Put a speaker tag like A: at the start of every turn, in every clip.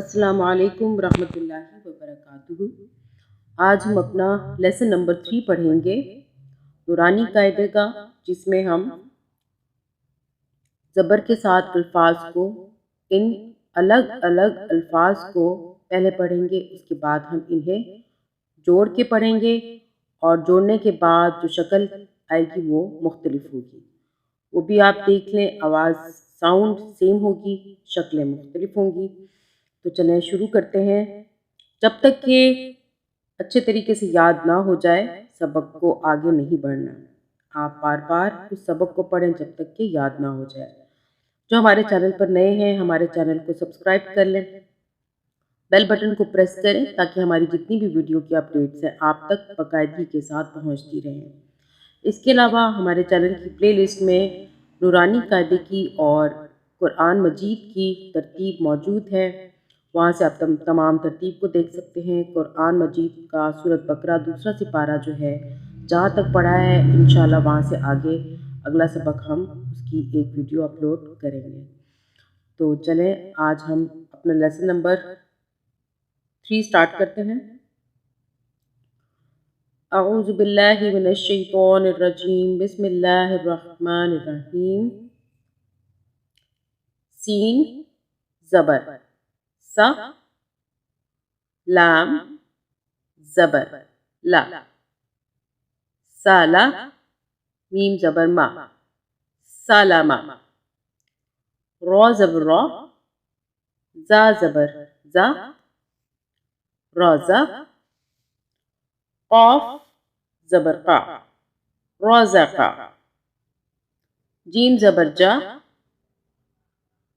A: अस्सलाम वालेकुम रहमतुल्लाहि व बरकातुहू। आज हम अपना लेसन नंबर 3 पढ़ेंगे नूरानी कायदे का, जिसमें हम ज़बर के साथ अल्फाज को, इन अलग अलग अल्फाज को पहले पढ़ेंगे, उसके बाद हम इन्हें जोड़ के पढ़ेंगे और जोड़ने के बाद जो शक्ल आएगी वो मुख्तलिफ होगी। वो भी आप देख लें, आवाज़ साउंड सेम होगी, शक्लें मुख्तलिफ होंगी। तो चलें शुरू करते हैं। जब तक कि अच्छे तरीके से याद ना हो जाए सबक को आगे नहीं बढ़ना। आप बार बार उस सबक को पढ़ें जब तक कि याद ना हो जाए। जो हमारे चैनल पर नए हैं, हमारे चैनल को सब्सक्राइब कर लें, बेल बटन को प्रेस करें ताकि हमारी जितनी भी वीडियो की अपडेट्स हैं आप तक बाकायदगी के साथ पहुंचती रहें। इसके अलावा हमारे चैनल की प्लेलिस्ट में नूरानी कायदे की और कुरान मजीद की तरतीब मौजूद है। वहाँ से आप तमाम तरतीब को देख सकते हैं। कुरान मजीद का सूरत बकरा दूसरा सिपारा जो है, जहाँ तक पढ़ा है, इंशाल्लाह वहाँ से आगे अगला सबक हम उसकी एक वीडियो अपलोड करेंगे। तो चलें आज हम अपना लेसन नंबर 3 स्टार्ट करते हैं। अऊज़ु बिल्लाहि मिनश शैतानिर रजीम, बिस्मिल्लाहिर रहमानिर रहीम। सीन ज़बर सा, लाम ज़बर ला, साला मीम ज़बर मा, सालामा। रॉ ज़बर रॉ, जा ज़बर जा, रोज़ा। क़ाफ ज़बर क़ा, रोज़ाक़ा। जीम ज़बर जा,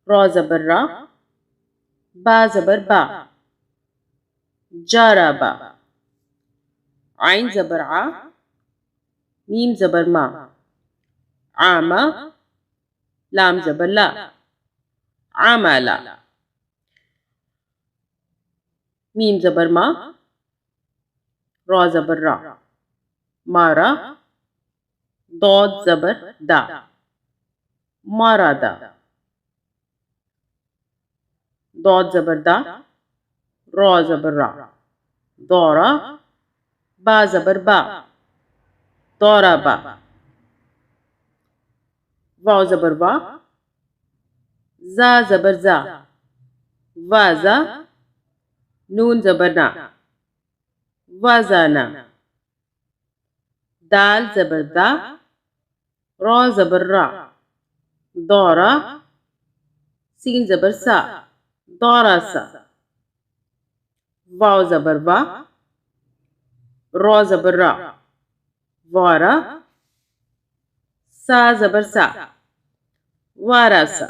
A: रॉ ज़बर रा, बा ज़बर बा, जाराबा। आइन ज़बर आ, मीम ज़बर मा, आमा। लाम ज़बर ला, आमाला। मीम ज़बर मा, रॉ ज़बर रा, मारा। दौद ज़बर दा, मारादा। दौद ज़बर दा, रॉ ज़बर रा, दौरा। बा ज़बर बा, दौरा बा। वाव ज़बर वा, जा ज़बर जा, वाजा। नून ज़बर ना, वाजाना। दाल ज़बर दा, रॉ ज़बर रा, दौरा। सीन ज़बर सा, दौरा सा। वाव ज़बर वा, रॉ ज़बर रा, वारा। सा ज़बर सा, वारा सा।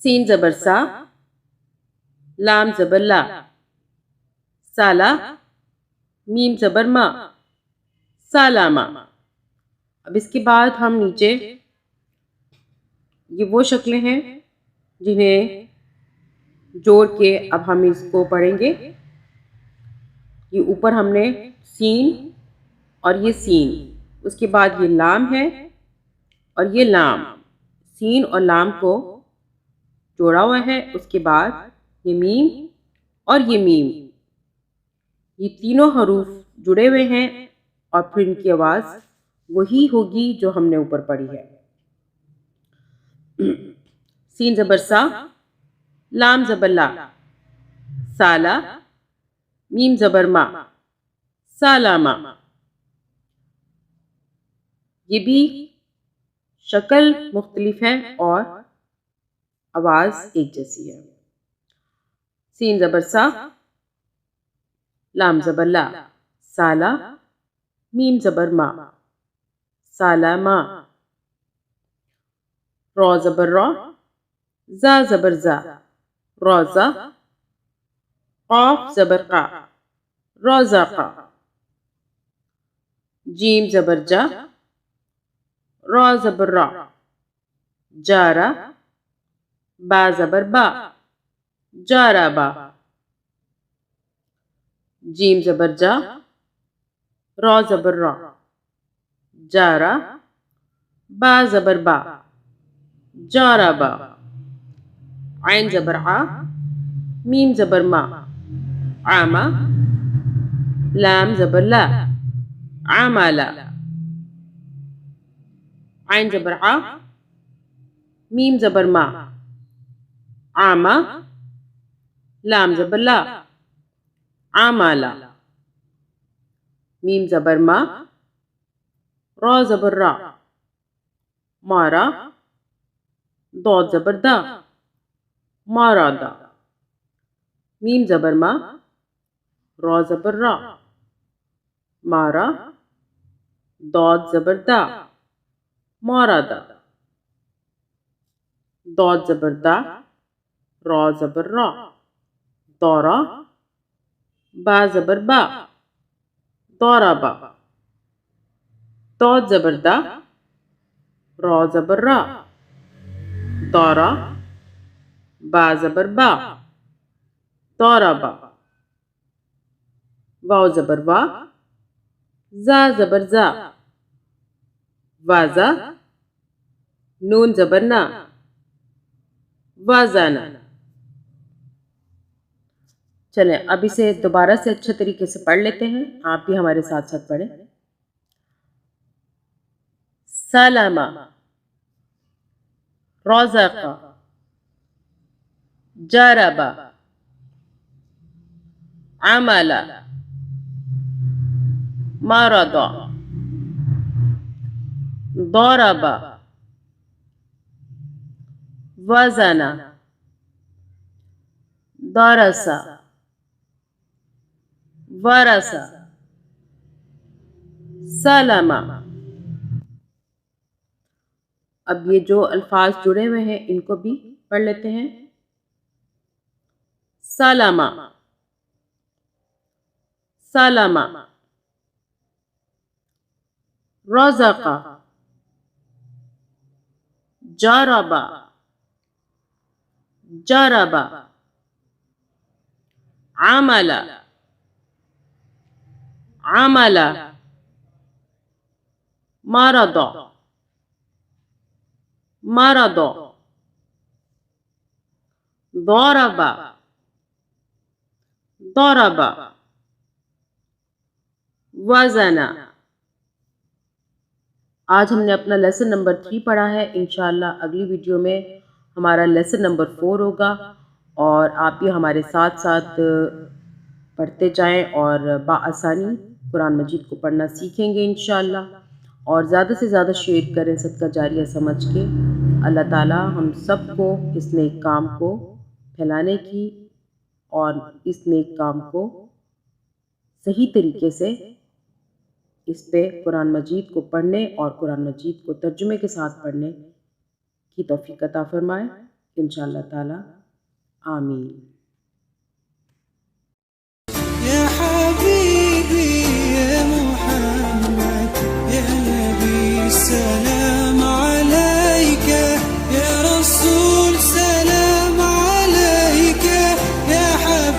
A: सीन ज़बर सा, लाम ज़बर ला, साला। मीम ज़बर मा, सालामा। अब इसके बाद हम नीचे ये वो शक्लें हैं जिन्हें जोड़ के अब हम इसको पढ़ेंगे। ये ऊपर हमने सीन और ये सीन, उसके बाद ये लाम है और ये लाम। सीन और लाम को जोड़ा हुआ है, उसके बाद ये मीम और ये मीम। ये तीनों हरूफ जुड़े हुए हैं और फिर इनकी आवाज़ वही होगी जो हमने ऊपर पढ़ी है। सीन ज़बर सा, लाम ज़बर ला, साला। मीम ज़बर मा, सालामा। ये भी शक्ल मुख्तलिफ है और आवाज़ एक जैसी है। सीन ज़बर सा, लाम ज़बर ला, साला। मीम ज़बर मा, सालामा। रॉ ज़बर रॉ, जा ज़बर जा, रोज़ा। क़ाफ ज़बर क़ा, रोज़ाक़ा। जीम ज़बर जा, रॉ ज़बर रा, जारा। बा ज़बर बा, जाराबा। जीम ज़बर जा, रॉ ज़बर रा, जारा। बा ज़बर बा, जाराबा। आइन ज़बर आ, मीम ज़बर मा, आमा, लाम ज़बर ला, आमाला। आइन ज़बर आ, मीम ज़बर मा, आमा, लाम ज़बर ला, आमाला। मीम ज़बर मा, रा ज़बर रा, मारा, दौद ज़बर दा, मारादा। मीम ज़बर मा, रा ज़बर रा, मारा, दौद ज़बर दा, मारादा। दौद ज़बर दा, रा ज़बर रा, दौरा, बा ज़बर बा, दौराबा। दौद ज़बर दा, रा ज़बर रा, दौरा, बा ज़बर बा, दौराबा। वाव ज़बर वा, जा ज़बर जा, वाजा, नून ज़बर ना, वाजाना। चलें अब इसे दोबारा से अच्छे तरीके से पढ़ लेते हैं, आप भी हमारे साथ साथ पढ़ें। सलामा, रज़क़ा, जरबा, अमला, मरदा, ضरबा, वज़ना, दरसा, वरसा, सलमा। अब ये जो अल्फाज जुड़े हुए हैं इनको भी पढ़ लेते हैं। सलमा, सलमा, रज़क़ा, जरबा, जरबा, अमला, अमला, मरदा, मरदा, ضरबा, ضरबा, वज़ना। आज हमने अपना लेसन नंबर 3 पढ़ा है। इंशाअल्लाह अगली वीडियो में हमारा लेसन नंबर 4 होगा और आप भी हमारे साथ साथ पढ़ते जाएं और बाआसानी कुरान मजीद को पढ़ना सीखेंगे इंशाअल्लाह। और ज़्यादा से ज़्यादा शेयर करें सदका जारिया समझ के। अल्लाह ताला हम सबको इस नेक काम को फैलाने की और इस नेक काम को सही तरीके से इस पे कुरान मजीद को पढ़ने और कुरान मजीद को तर्जुमे के साथ पढ़ने की तौफीक अता फरमाए इंशाअल्लाह ताला। आमीन।